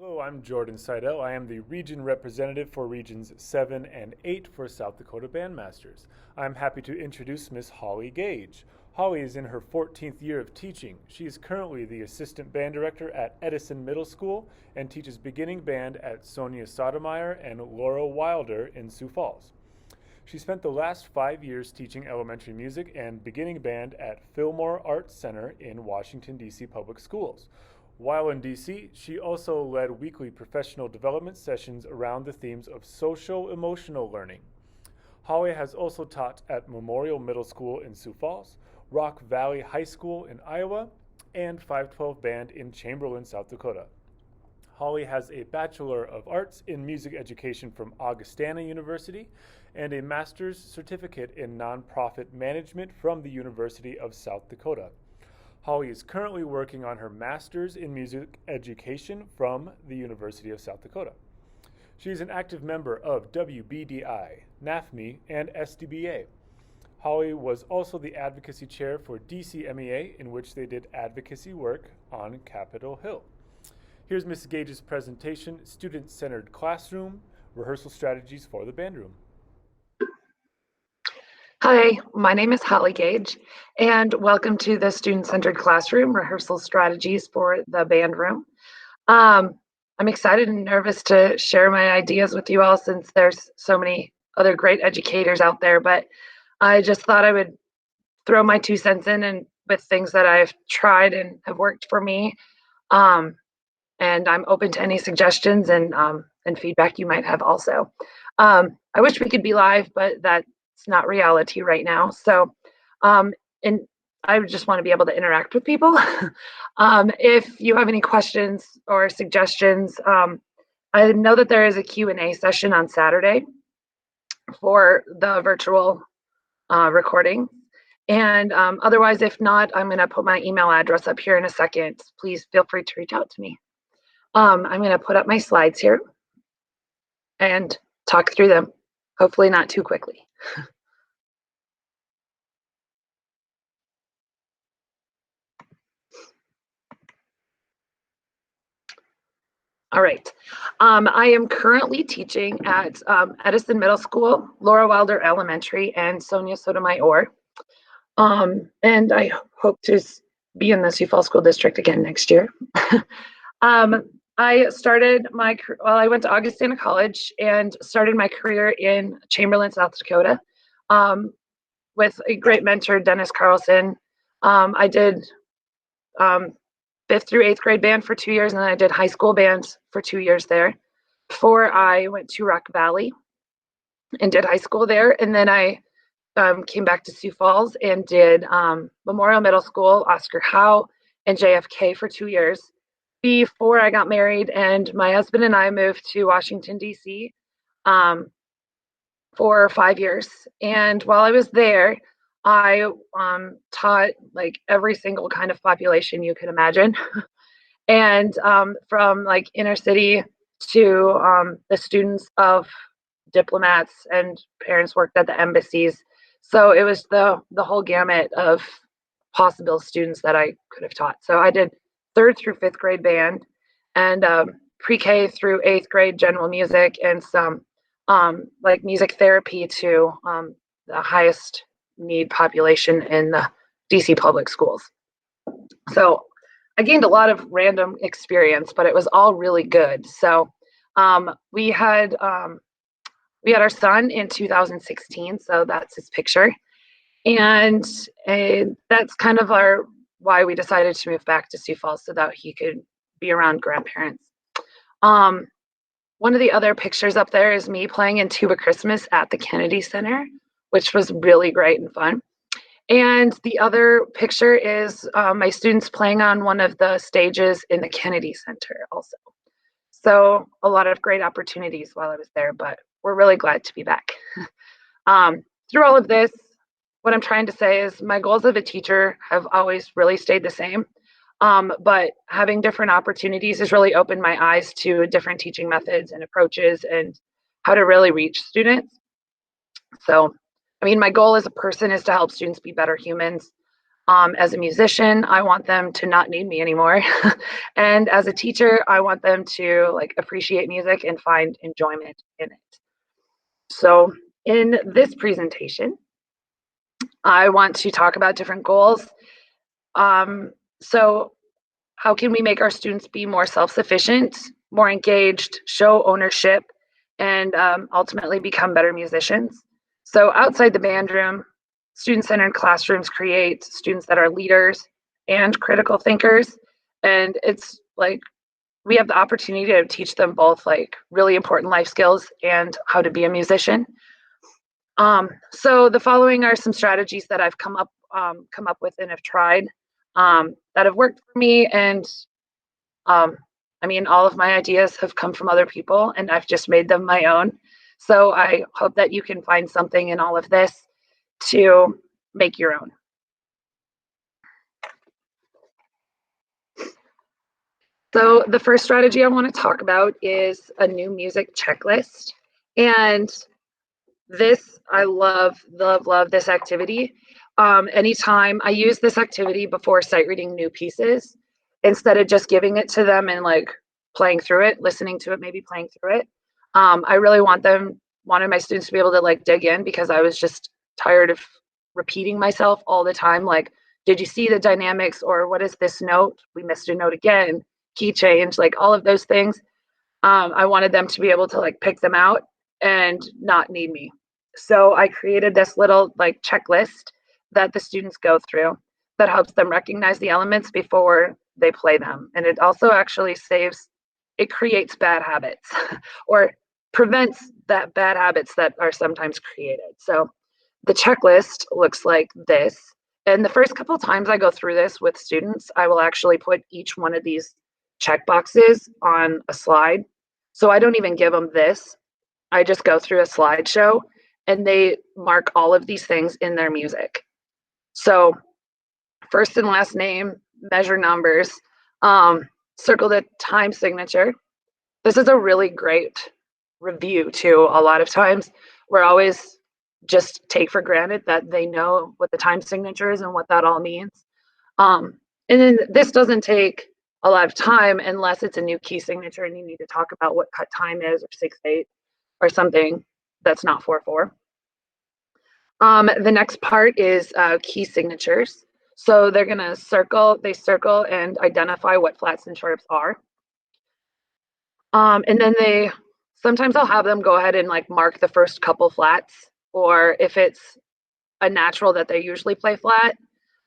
Hello, I'm Jordan Seidel. I am the region representative for Regions 7 and 8 for South Dakota Bandmasters. I'm happy to introduce Miss Holly Gage. Holly is in her 14th year of teaching. She is currently the assistant band director at Edison Middle School and teaches beginning band at Sonia Sotomayor and Laura Wilder in Sioux Falls. She spent the last 5 years teaching elementary music and beginning band at Fillmore Arts Center in Washington, D.C. Public Schools. While in DC, she also led weekly professional development sessions around the themes of social emotional learning. Holly has also taught at Memorial Middle School in Sioux Falls, Rock Valley High School in Iowa, and 512 Band in Chamberlain, South Dakota. Holly has a Bachelor of Arts in Music Education from Augustana University and a Master's Certificate in Nonprofit Management from the University of South Dakota. Holly is currently working on her Master's in Music Education from the University of South Dakota. She is an active member of WBDI, NAFME, and SDBA. Holly was also the advocacy chair for DCMEA, in which they did advocacy work on Capitol Hill. Here's Ms. Gage's presentation, Student-Centered Classroom, Rehearsal Strategies for the Bandroom. Hi, my name is Holly Gage, and welcome to the Student-Centered Classroom, Rehearsal Strategies for the Bandroom. I'm excited and nervous to share my ideas with you all since there's so many other great educators out there, but I just thought I would throw my 2 cents in and with things that I've tried and have worked for me. And I'm open to any suggestions and feedback you might have also. I wish we could be live, but that's not reality right now. So, and I just want to be able to interact with people. If you have any questions or suggestions, I know that there is a Q&A session on Saturday for the virtual recording. And otherwise, if not, I'm going to put my email address up here in a second. Please feel free to reach out to me. I'm going to put up my slides here and talk through them, hopefully not too quickly. All right. I am currently teaching at Edison Middle School, Laura Wilder Elementary, and Sonia Sotomayor. And I hope to be in the Sioux Falls School District again next year. I went to Augustana College and started my career in Chamberlain, South Dakota, with a great mentor, Dennis Carlson. I did 5th through 8th grade band for 2 years, and then I did high school band for 2 years there before I went to Rock Valley and did high school there. And then I came back to Sioux Falls and did Memorial Middle School, Oscar Howe, and JFK for 2 years before I got married, and my husband and I moved to Washington, D.C. For 5 years. And while I was there, I taught like every single kind of population you could imagine. And from like inner city to the students of diplomats and parents worked at the embassies. So it was the whole gamut of possible students that I could have taught. So I did 3rd through 5th grade band and pre-K through 8th grade general music and some like music therapy to the highest need population in the DC public schools. So I gained a lot of random experience, but it was all really good. So we had our son in 2016, so that's his picture. And that's kind of why we decided to move back to Sioux Falls so that he could be around grandparents. One of the other pictures up there is me playing in Tuba Christmas at the Kennedy Center, which was really great and fun. And the other picture is my students playing on one of the stages in the Kennedy Center also. So a lot of great opportunities while I was there, but we're really glad to be back. Through all of this, what I'm trying to say is my goals of a teacher have always really stayed the same. But having different opportunities has really opened my eyes to different teaching methods and approaches and how to really reach students. So, I mean, my goal as a person is to help students be better humans. As a musician, I want them to not need me anymore. And as a teacher, I want them to like appreciate music and find enjoyment in it. So in this presentation, I want to talk about different goals. So how can we make our students be more self-sufficient, more engaged, show ownership, and ultimately become better musicians? So outside the band room, student-centered classrooms create students that are leaders and critical thinkers. And it's like we have the opportunity to teach them both like really important life skills and how to be a musician. So the following are some strategies that I've come up with and have tried that have worked for me. And I mean, all of my ideas have come from other people, and I've just made them my own. So I hope that you can find something in all of this to make your own. So the first strategy I want to talk about is a new music checklist. And this, I love this activity. Anytime I use this activity before sight reading new pieces, instead of just giving it to them and like playing through it, listening to it, maybe playing through it. I really wanted my students to be able to like dig in, because I was just tired of repeating myself all the time. Like, did you see the dynamics, or what is this note? We missed a note again, key change, like all of those things. I wanted them to be able to like pick them out and not need me. So I created this little like checklist that the students go through that helps them recognize the elements before they play them. And it also actually it creates bad habits or prevents that bad habits that are sometimes created. So the checklist looks like this. And the first couple of times I go through this with students, I will actually put each one of these check boxes on a slide. So I don't even give them this. I just go through a slideshow and they mark all of these things in their music. So first and last name, measure numbers, circle the time signature. This is a really great review too. A lot of times we're always just take for granted that they know what the time signature is and what that all means. And then this doesn't take a lot of time unless it's a new key signature and you need to talk about what cut time is, or 6/8 or something that's not 4/4. The next part is key signatures. So they're gonna circle and identify what flats and sharps are. And then sometimes I'll have them go ahead and like mark the first couple flats, or if it's a natural that they usually play flat,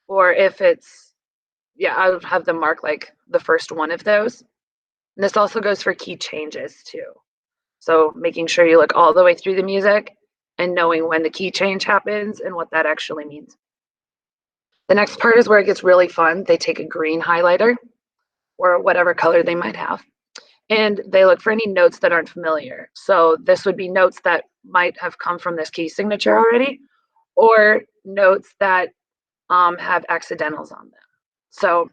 or if it's, yeah, I would have them mark like the first one of those. And this also goes for key changes too. So making sure you look all the way through the music and knowing when the key change happens and what that actually means. The next part is where it gets really fun. They take a green highlighter or whatever color they might have, and they look for any notes that aren't familiar. So this would be notes that might have come from this key signature already, or notes that have accidentals on them. So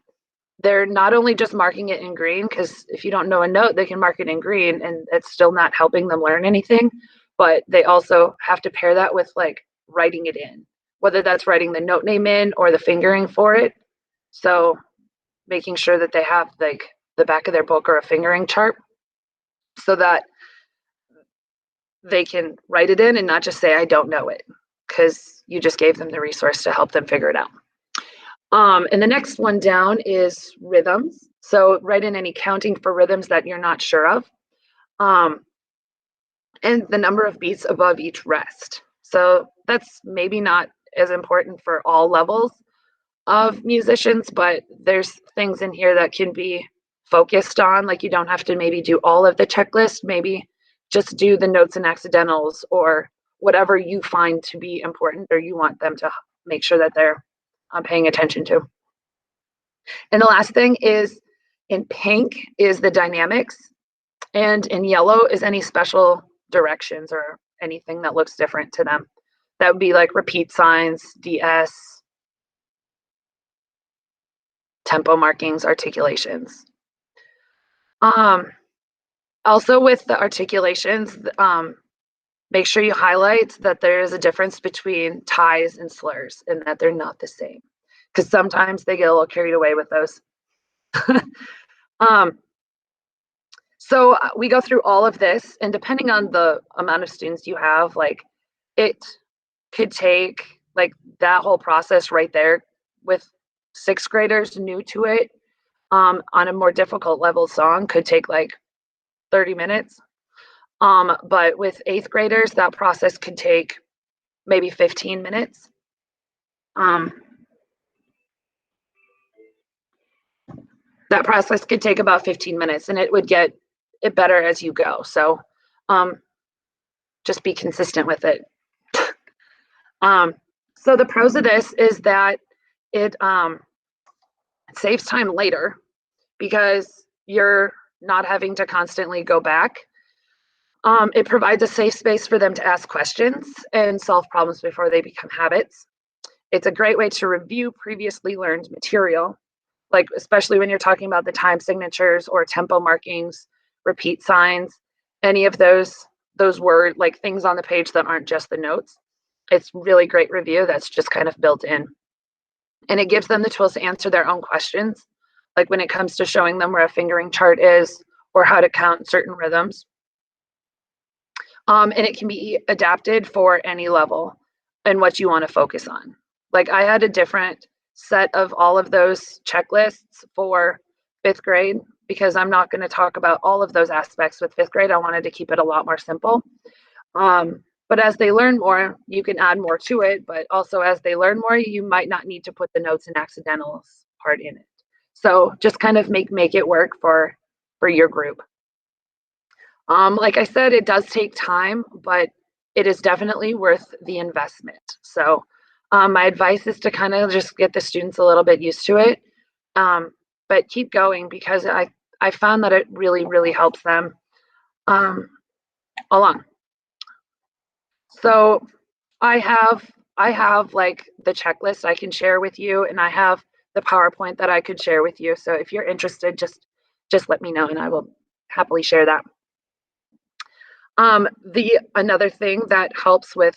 they're not only just marking it in green, because if you don't know a note, they can mark it in green and it's still not helping them learn anything, but they also have to pair that with like writing it in, whether that's writing the note name in or the fingering for it. So making sure that they have like the back of their book or a fingering chart so that they can write it in and not just say, I don't know it, because you just gave them the resource to help them figure it out. And the next one down is rhythms. So write in any counting for rhythms that you're not sure of. And the number of beats above each rest. So that's maybe not as important for all levels of musicians, but there's things in here that can be focused on. Like you don't have to maybe do all of the checklist, maybe just do the notes and accidentals or whatever you find to be important or you want them to make sure that they're paying attention to. And the last thing is in pink is the dynamics, and in yellow is any special directions or anything that looks different to them. That would be like repeat signs, DS, tempo markings, articulations. Also with the articulations, make sure you highlight that there is a difference between ties and slurs and that they're not the same. because sometimes they get a little carried away with those. So we go through all of this, and depending on the amount of students you have, like it could take like that whole process right there with sixth graders new to it on a more difficult level song could take like 30 minutes. But with eighth graders, that process could take maybe 15 minutes. That process could take about 15 minutes and it would get it better as you go. So just be consistent with it. So the pros of this is that it saves time later because you're not having to constantly go back. It provides a safe space for them to ask questions and solve problems before they become habits. It's a great way to review previously learned material, like especially when you're talking about the time signatures or tempo markings, repeat signs, any of those word like things on the page that aren't just the notes. It's really great review that's just kind of built in. And it gives them the tools to answer their own questions, like when it comes to showing them where a fingering chart is or how to count certain rhythms. And it can be adapted for any level and what you want to focus on. Like I had a different set of all of those checklists for fifth grade because I'm not going to talk about all of those aspects with fifth grade. I wanted to keep it a lot more simple. But as they learn more, you can add more to it. But also as they learn more, you might not need to put the notes and accidentals part in it. So just kind of make it work for your group. Like I said, it does take time, but it is definitely worth the investment. So my advice is to kind of just get the students a little bit used to it, but keep going because I found that it really, really helps them along. So I have like the checklist I can share with you, and I have the PowerPoint that I could share with you. So if you're interested, just let me know, and I will happily share that. Another thing that helps with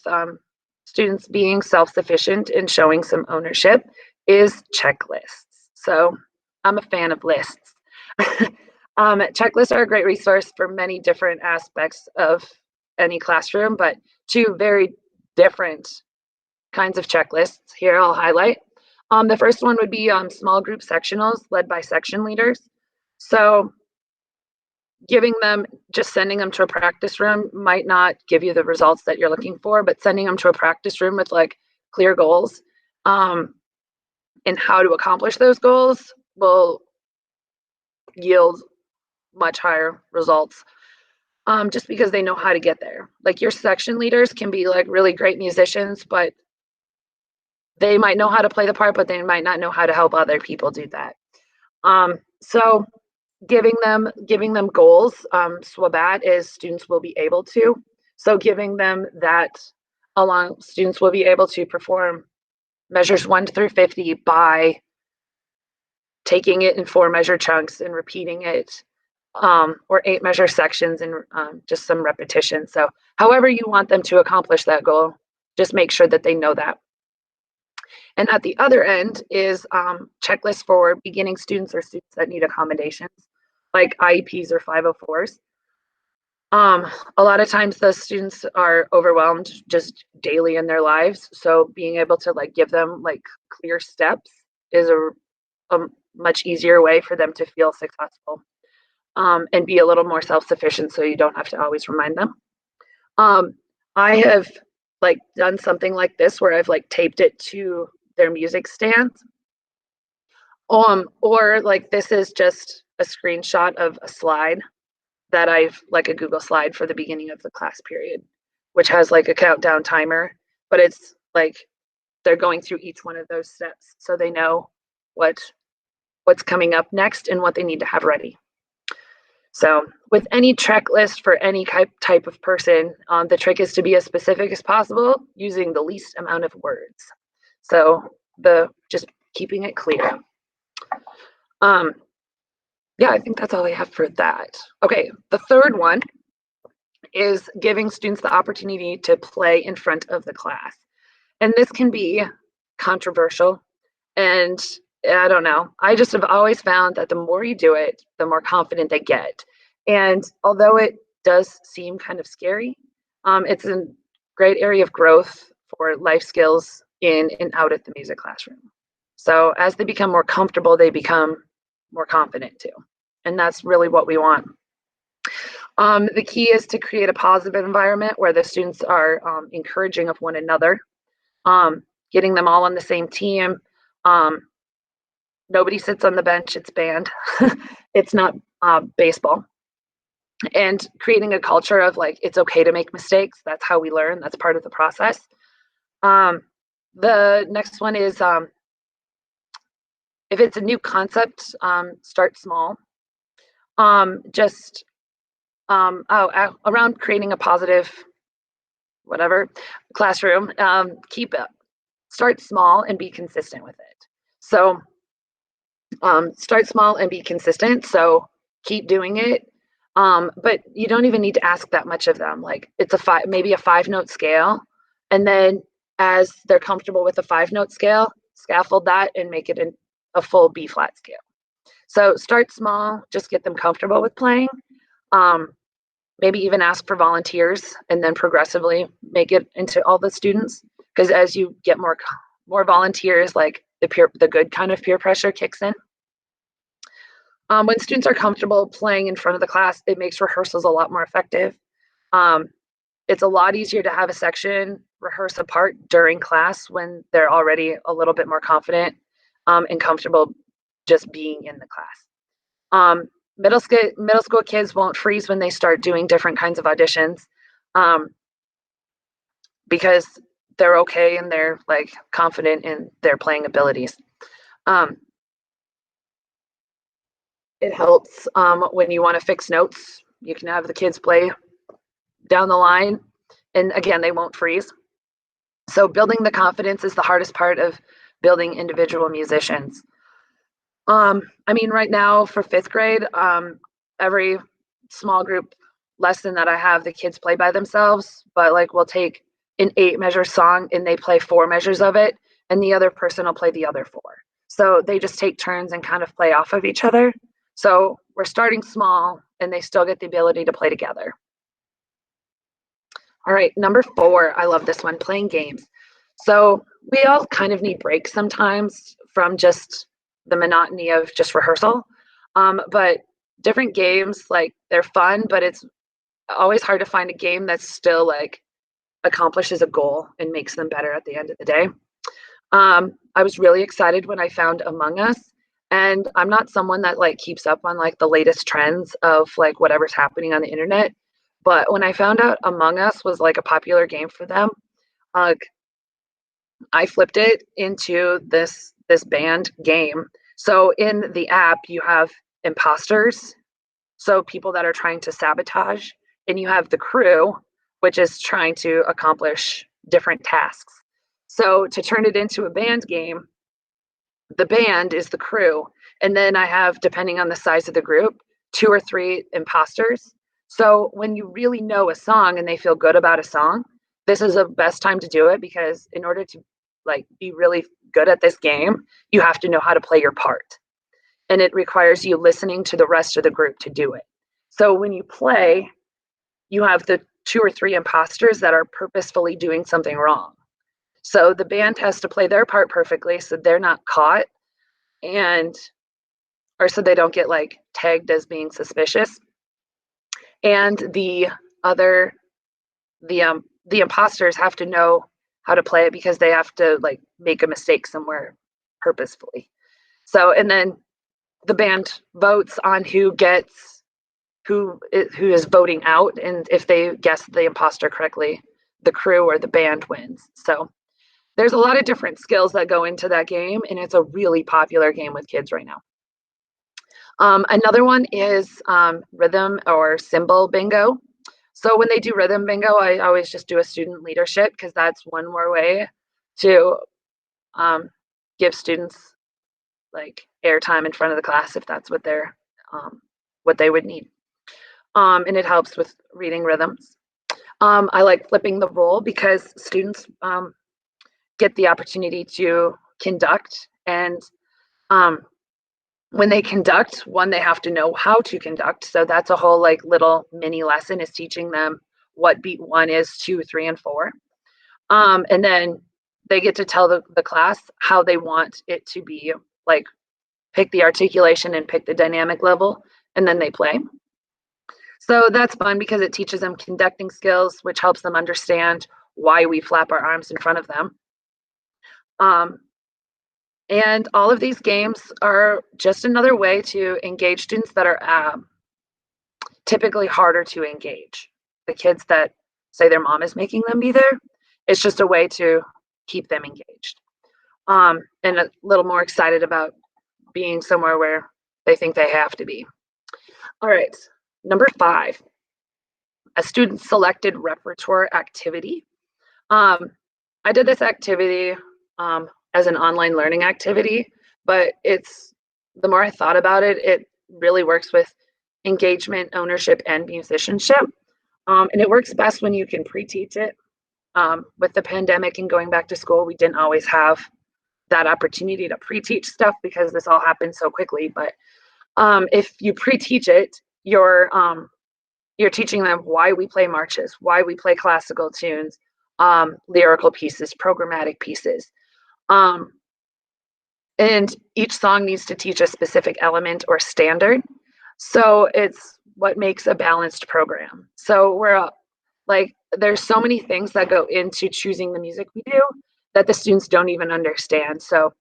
students being self-sufficient and showing some ownership is checklists. So I'm a fan of lists. Checklists are a great resource for many different aspects of any classroom, but two very different kinds of checklists here I'll highlight. The first one would be small group sectionals led by section leaders. So sending them to a practice room might not give you the results that you're looking for, but sending them to a practice room with like clear goals and how to accomplish those goals will yield much higher results just because they know how to get there. Like your section leaders can be like really great musicians, but they might know how to play the part, but they might not know how to help other people do that. So giving them goals, SWABAT is students will be able to. So giving them that along, students will be able to perform measures 1 through 50 by taking it in 4 measure chunks and repeating it, or 8 measure sections and just some repetition. So however you want them to accomplish that goal, just make sure that they know that. And at the other end is checklists for beginning students or students that need accommodations, like IEPs or 504s. A lot of times the students are overwhelmed just daily in their lives. So being able to like give them like clear steps is a much easier way for them to feel successful and be a little more self-sufficient so you don't have to always remind them. I have like done something like this where I've like taped it to their music stands. Or like this is just a screenshot of a slide that I've like a Google slide for the beginning of the class period, which has like a countdown timer, but it's like they're going through each one of those steps so they know what's coming up next and what they need to have ready. So with any checklist for any type of person, the trick is to be as specific as possible using the least amount of words. So just keeping it clear. Yeah, I think that's all I have for that. Okay, the third one is giving students the opportunity to play in front of the class. And this can be controversial. And I don't know. I just have always found that the more you do it, the more confident they get. And although it does seem kind of scary, it's a great area of growth for life skills in and out of the music classroom. So as they become more comfortable, they become more confident too. And that's really what we want. The key is to create a positive environment where the students are encouraging of one another, getting them all on the same team. Um, Nobody sits on the bench, it's band. It's not baseball. And creating a culture of like, it's okay to make mistakes. That's how we learn, that's part of the process. The next one is if it's a new concept, start small. Around creating a positive, whatever, classroom, start small and be consistent with it. So start small and be consistent. So keep doing it. But you don't even need to ask that much of them. Like it's maybe a 5-note scale. And then as they're comfortable with the 5-note scale, scaffold that and make it a full B flat scale. So start small, just get them comfortable with playing. Maybe even ask for volunteers and then progressively make it into all the students. Because as you get more volunteers, like the good kind of peer pressure kicks in. When students are comfortable playing in front of the class, it makes rehearsals a lot more effective. It's a lot easier to have a section rehearse a part during class when they're already a little bit more confident and comfortable just being in the class. Middle school kids won't freeze when they start doing different kinds of auditions because they're okay and they're like confident in their playing abilities. It helps when you want to fix notes. You can have the kids play down the line, and again, they won't freeze. So building the confidence is the hardest part of building individual musicians. I mean, right now for 5th grade, every small group lesson that I have, the kids play by themselves, but like we'll take an 8-measure song and they play 4 measures of it, and the other person will play the other 4. So they just take turns and kind of play off of each other. So we're starting small and they still get the ability to play together. All right, number 4, I love this one, playing games. So we all kind of need breaks sometimes from just the monotony of just rehearsal. But different games, like they're fun, but it's always hard to find a game that's still like accomplishes a goal and makes them better at the end of the day. I was really excited when I found Among Us, and I'm not someone that like keeps up on like the latest trends of like whatever's happening on the internet. But when I found out Among Us was like a popular game for them, I flipped it into this band game. So in the app, you have imposters, so people that are trying to sabotage, and you have the crew, which is trying to accomplish different tasks. So to turn it into a band game, the band is the crew, and then I have, depending on the size of the group, 2 or 3 imposters. So when you really know a song and they feel good about a song, this is the best time to do it, because in order to like be really good at this game, you have to know how to play your part. And it requires you listening to the rest of the group to do it. So when you play, you have the 2 or 3 imposters that are purposefully doing something wrong. So the band has to play their part perfectly so they're not caught, and or so they don't get like tagged as being suspicious. And the imposters have to know how to play it because they have to like make a mistake somewhere purposefully. So, and then the band votes on who is voting out, and if they guess the imposter correctly, the crew or the band wins. So there's a lot of different skills that go into that game, and it's a really popular game with kids right now. Another one is rhythm or symbol bingo. So when they do rhythm bingo, I always just do a student leadership, because that's one more way to give students like airtime in front of the class if that's what they would need. And it helps with reading rhythms. I like flipping the role because students get the opportunity to conduct. And when they conduct, one, they have to know how to conduct. So that's a whole like little mini lesson, is teaching them what beat 1 is, 2, 3, and 4. And then they get to tell the class how they want it to be, like pick the articulation and pick the dynamic level, and then they play. So that's fun because it teaches them conducting skills, which helps them understand why we flap our arms in front of them. And all of these games are just another way to engage students that are typically harder to engage. The kids that say their mom is making them be there, it's just a way to keep them engaged. And a little more excited about being somewhere where they think they have to be. All right, number 5, a student selected repertoire activity. I did this activity as an online learning activity, but the more I thought about it, it really works with engagement, ownership, and musicianship. And it works best when you can pre-teach it. With the pandemic and going back to school, we didn't always have that opportunity to pre-teach stuff because this all happened so quickly. But if you pre-teach it, you're teaching them why we play marches, why we play classical tunes, lyrical pieces, programmatic pieces. And each song needs to teach a specific element or standard. So it's what makes a balanced program. So there's so many things that go into choosing the music we do that the students don't even understand. So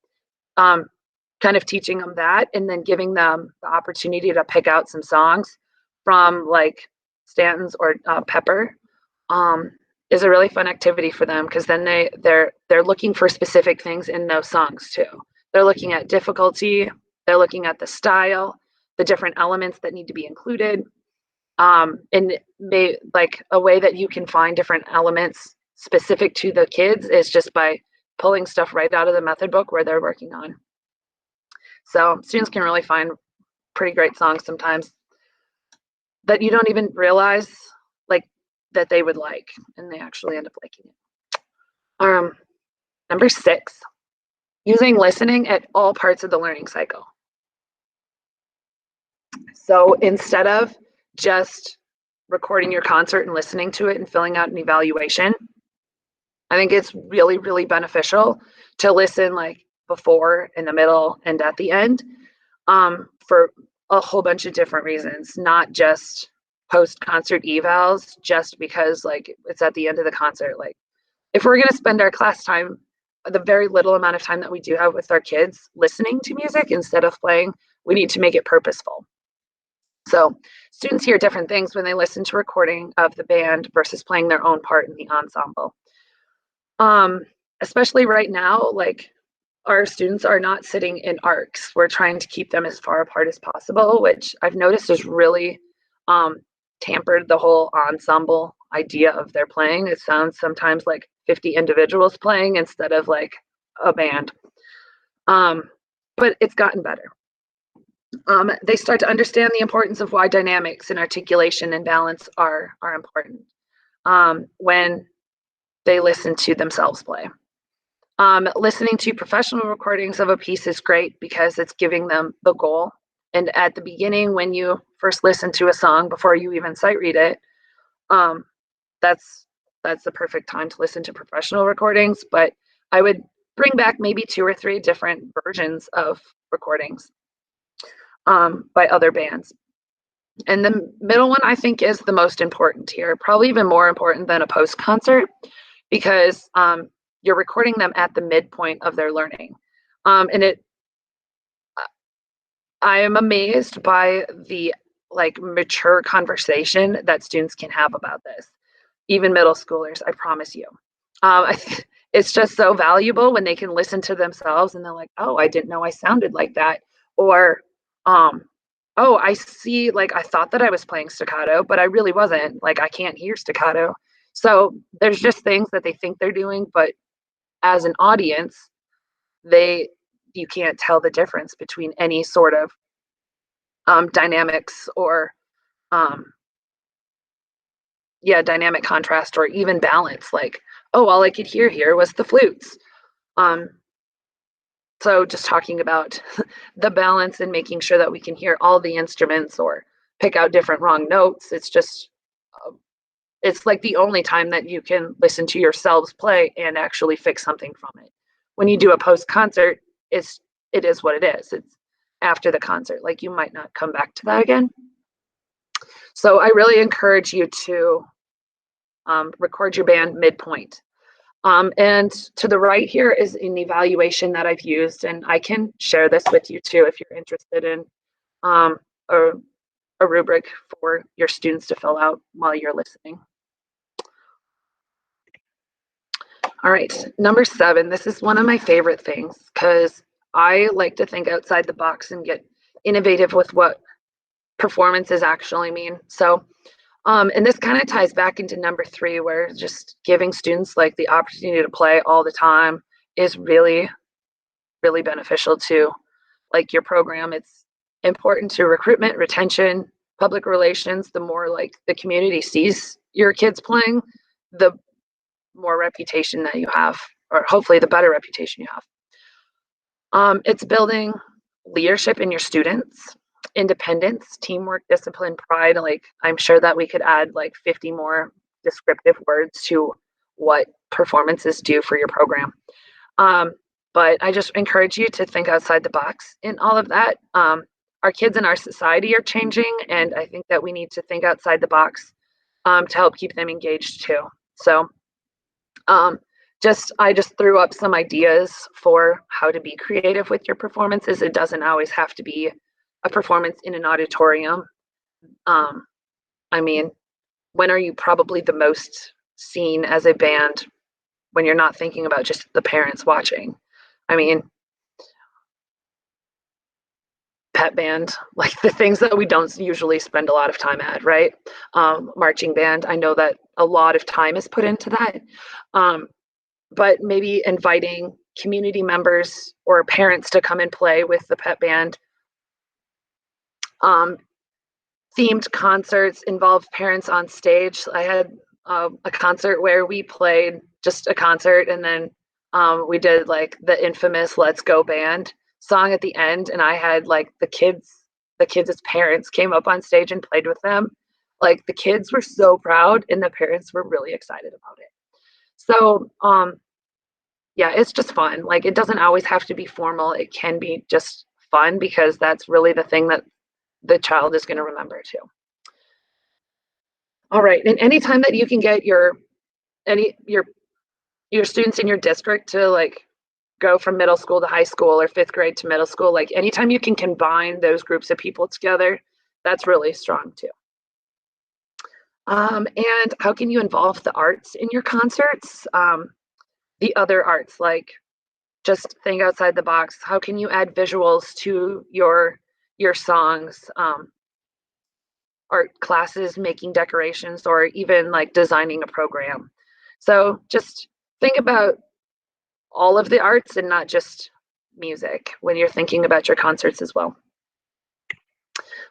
kind of teaching them that, and then giving them the opportunity to pick out some songs from like Stanton's or Pepper is a really fun activity for them, because then they're looking for specific things in those songs too. They're looking at difficulty, they're looking at the style, the different elements that need to be included. And like a way that you can find different elements specific to the kids is just by pulling stuff right out of the method book where they're working on. So students can really find pretty great songs sometimes that you don't even realize like that they would like, and they actually end up liking it. Number 6, using listening at all parts of the learning cycle. So instead of just recording your concert and listening to it and filling out an evaluation, I think it's really, really beneficial to listen like before, in the middle, and at the end, for a whole bunch of different reasons, not just post-concert evals, just because like it's at the end of the concert. Like if we're going to spend our class time, the very little amount of time that we do have with our kids listening to music instead of playing, we need to make it purposeful. So students hear different things when they listen to recording of the band versus playing their own part in the ensemble. Especially right now, like our students are not sitting in arcs. We're trying to keep them as far apart as possible, which I've noticed has really tampered the whole ensemble idea of their playing. It sounds sometimes like 50 individuals playing instead of like a band. But it's gotten better. They start to understand the importance of why dynamics and articulation and balance are important when they listen to themselves play. Listening to professional recordings of a piece is great because it's giving them the goal. And at the beginning, when you first listen to a song before you even sight read it, that's the perfect time to listen to professional recordings. But I would bring back maybe 2 or 3 different versions of recordings by other bands. And the middle one, I think, is the most important here, probably even more important than a post-concert, because you're recording them at the midpoint of their learning. And I am amazed by the like mature conversation that students can have about this, even middle schoolers, I promise you. It's just so valuable when they can listen to themselves and they're like, oh, I didn't know I sounded like that. Or, oh, I see, like, I thought that I was playing staccato, but I really wasn't. Like, I can't hear staccato. So there's just things that they think they're doing, but as an audience, you can't tell the difference between any sort of dynamics or dynamic contrast or even balance. Like, oh, all I could hear here was the flutes. So just talking about the balance and making sure that we can hear all the instruments or pick out different wrong notes. It's like the only time that you can listen to yourselves play and actually fix something from it. When you do a post concert, it is what it is. It's after the concert. Like you might not come back to that again. So I really encourage you to record your band midpoint. And to the right here is an evaluation that I've used, and I can share this with you too if you're interested in a, a rubric for your students to fill out while you're listening. All right, number 7. This is one of my favorite things because I like to think outside the box and get innovative with what performances actually mean. So, and this kind of ties back into number 3, where just giving students like the opportunity to play all the time is really, really beneficial to like your program. It's important to recruitment, retention, public relations. The more like the community sees your kids playing, the more reputation that you have, or hopefully the better reputation you have. It's building leadership in your students, independence, teamwork, discipline, pride. Like I'm sure that we could add like 50 more descriptive words to what performances do for your program. But I just encourage you to think outside the box in all of that. Our kids in our society are changing, and I think that we need to think outside the box to help keep them engaged too. So I just threw up some ideas for how to be creative with your performances. It doesn't always have to be a performance in an auditorium. I mean, when are you probably the most seen as a band when you're not thinking about just the parents watching? I mean, pet band, like the things that we don't usually spend a lot of time at, right? Marching band, I know that a lot of time is put into that. But maybe inviting community members or parents to come and play with the pet band. Themed concerts involve parents on stage. I had a concert where we played just a concert, and then we did like the infamous "Let's Go" band song at the end, and I had like the kids as parents came up on stage and played with them. Like the kids were so proud, and the parents were really excited about it. So yeah, it's just fun. Like it doesn't always have to be formal. It can be just fun because that's really the thing that the child is going to remember too. All right, and anytime that you can get your students in your district to like go from middle school to high school or 5th grade to middle school, like anytime you can combine those groups of people together, that's really strong too. And how can you involve the arts in your concerts? The other arts, like just think outside the box. How can you add visuals to your songs? Art classes, making decorations, or even like designing a program. So just think about all of the arts and not just music when you're thinking about your concerts as well.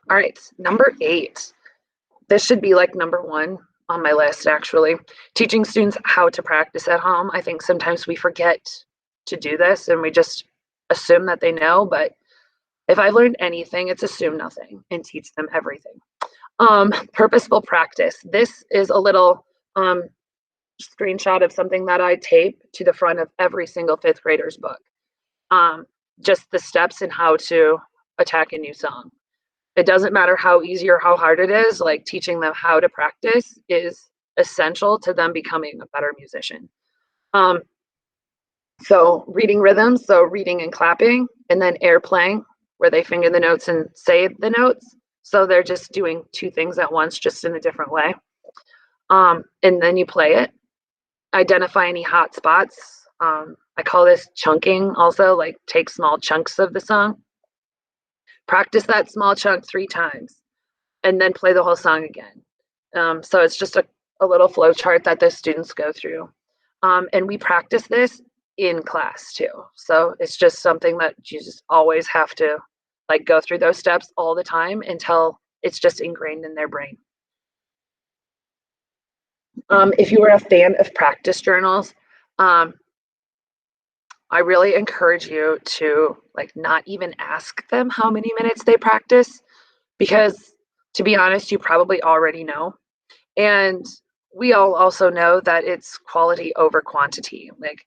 All right, number 8. This should be like number 1 on my list, actually. Teaching students how to practice at home. I think sometimes we forget to do this and we just assume that they know, but if I've learned anything, it's assume nothing and teach them everything. Purposeful practice. This is a little screenshot of something that I tape to the front of every single 5th grader's book. Just the steps in how to attack a new song. It doesn't matter how easy or how hard it is, like teaching them how to practice is essential to them becoming a better musician. So reading rhythms, so reading and clapping, and then air playing, where they finger the notes and say the notes. So they're just doing 2 things at once, just in a different way. And then you play it. Identify any hot spots. I call this chunking also, like take small chunks of the song. Practice that small chunk 3 times, and then play the whole song again. So it's just a little flow chart that the students go through. And we practice this in class too. So it's just something that you just always have to like go through those steps all the time until it's just ingrained in their brain. If you were a fan of practice journals, I really encourage you to like not even ask them how many minutes they practice because to be honest, you probably already know. And we all also know that it's quality over quantity. Like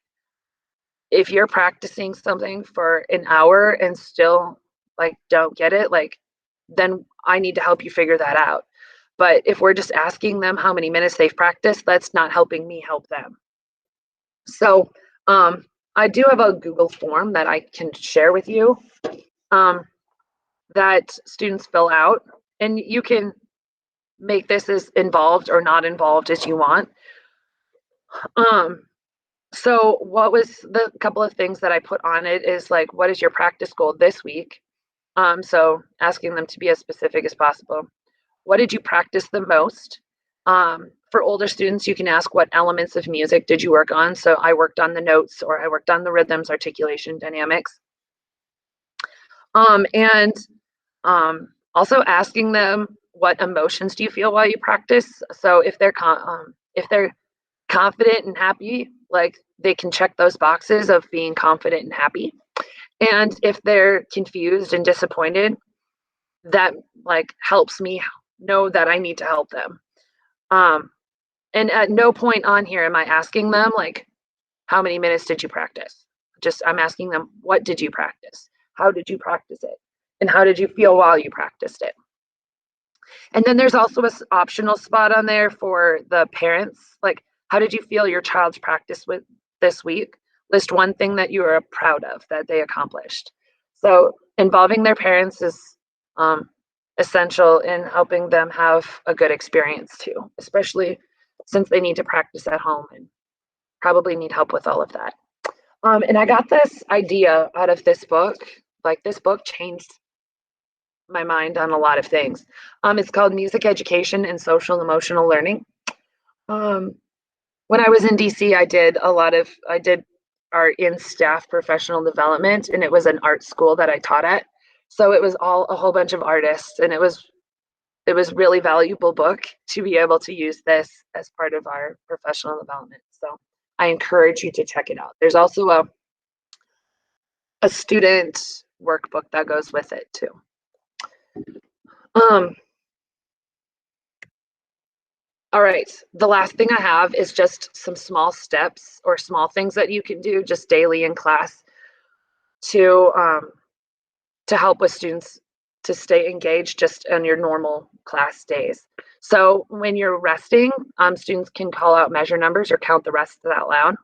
if you're practicing something for an hour and still like don't get it, like then I need to help you figure that out. But if we're just asking them how many minutes they've practiced, that's not helping me help them. So I do have a Google form that I can share with you um, that students fill out, and you can make this as involved or not involved as you want. Um, so what was the couple of things that I put on it is like, what is your practice goal this week? So asking them to be as specific as possible. What did you practice the most? For older students, you can ask what elements of music did you work on? So I worked on the notes or I worked on the rhythms, articulation, dynamics. And also asking them what emotions do you feel while you practice. So if they're confident and happy, like they can check those boxes of being confident and happy. And if they're confused and disappointed, that like helps me know that I need to help them. Um, and at no point on here am I asking them like, how many minutes did you practice? Just I'm asking them, what did you practice? How did you practice it? And how did you feel while you practiced it? And then there's also an optional spot on there for the parents. Like, how did you feel your child's practice with this week? List one thing that you are proud of that they accomplished. So involving their parents is um, essential in helping them have a good experience too, especially since they need to practice at home and probably need help with all of that. And I got this idea out of this book. Like this book changed my mind on a lot of things. It's called Music Education and Social Emotional Learning. Um, when I was in DC, I did art in staff professional development, and it was an art school that I taught at. So it was all a whole bunch of artists, and it was really valuable book to be able to use this as part of our professional development. So I encourage you to check it out. There's also a student workbook that goes with it too. Um, All right. The last thing I have is just some small steps or small things that you can do just daily in class to help with students to stay engaged just on your normal class days. So when you're resting, students can call out measure numbers or count the rest out loud.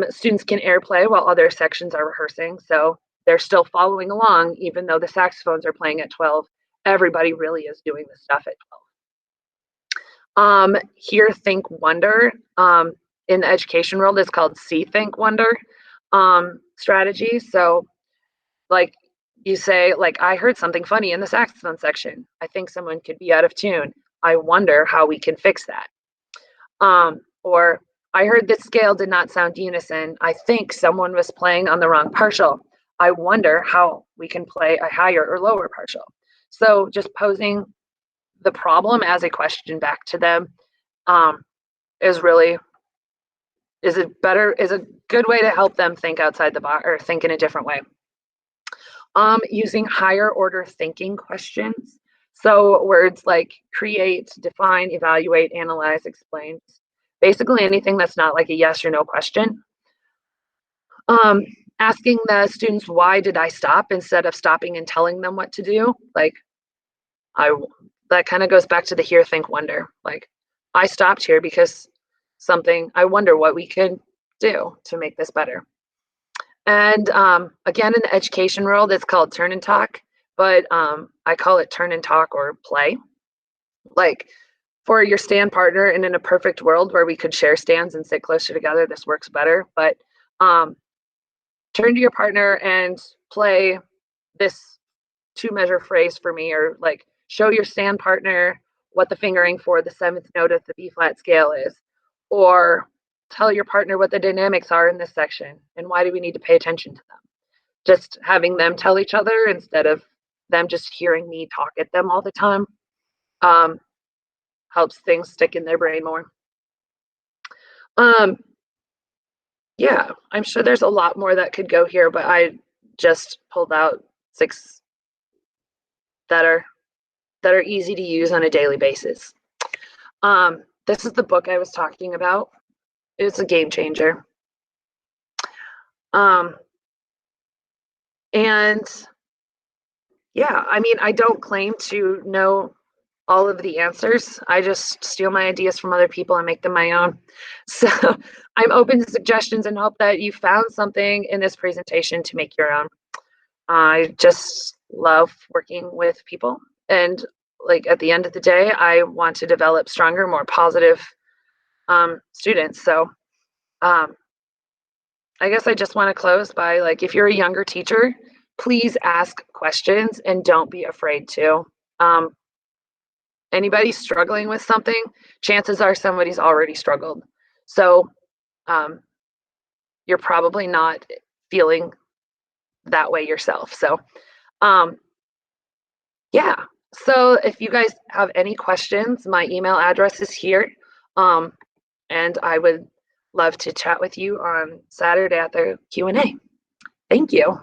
Students can airplay while other sections are rehearsing. So they're still following along, even though the saxophones are playing at 12. Everybody really is doing the stuff at 12. Hear, think, wonder. In the education world, it's called see, think, wonder strategy. So, like you say, like I heard something funny in the saxophone section. I think someone could be out of tune. I wonder how we can fix that. Or I heard this scale did not sound unison. I think someone was playing on the wrong partial. I wonder how we can play a higher or lower partial. So just posing the problem as a question back to them um, is really is a good way to help them think outside the box or think in a different way. Using higher order thinking questions. So words like create, define, evaluate, analyze, explain. Basically anything that's not like a yes or no question. Um, Asking the students, why did I stop instead of stopping and telling them what to do? Like I that kind of goes back to the hear, think, wonder. Like I stopped here because I wonder what we could do to make this better. And again, in the education world, it's called turn and talk, but I call it turn and talk or play. Like for your stand partner, and in a perfect world where we could share stands and sit closer together, this works better. But um, turn to your partner and play this two measure phrase for me, or like show your stand partner what the fingering for the seventh note of the B flat scale is, or tell your partner what the dynamics are in this section and why do we need to pay attention to them. Just having them tell each other instead of them just hearing me talk at them all the time um, helps things stick in their brain more. Um, Yeah, I'm sure there's a lot more that could go here, but I just pulled out 6 that are easy to use on a daily basis. This is the book I was talking about. It's a game changer. Um, and yeah, I mean, I don't claim to know all of the answers. I just steal my ideas from other people and make them my own. So I'm open to suggestions and hope that you found something in this presentation to make your own. I just love working with people. And like at the end of the day, I want to develop stronger, more positive students. So um, I guess I just want to close by like, if you're a younger teacher, please ask questions and don't be afraid to. Um, Anybody struggling with something, chances are somebody's already struggled. So um, you're probably not feeling that way yourself. So um, yeah. So if you guys have any questions, my email address is here. Um, and I would love to chat with you on Saturday at the Q&A. Thank you.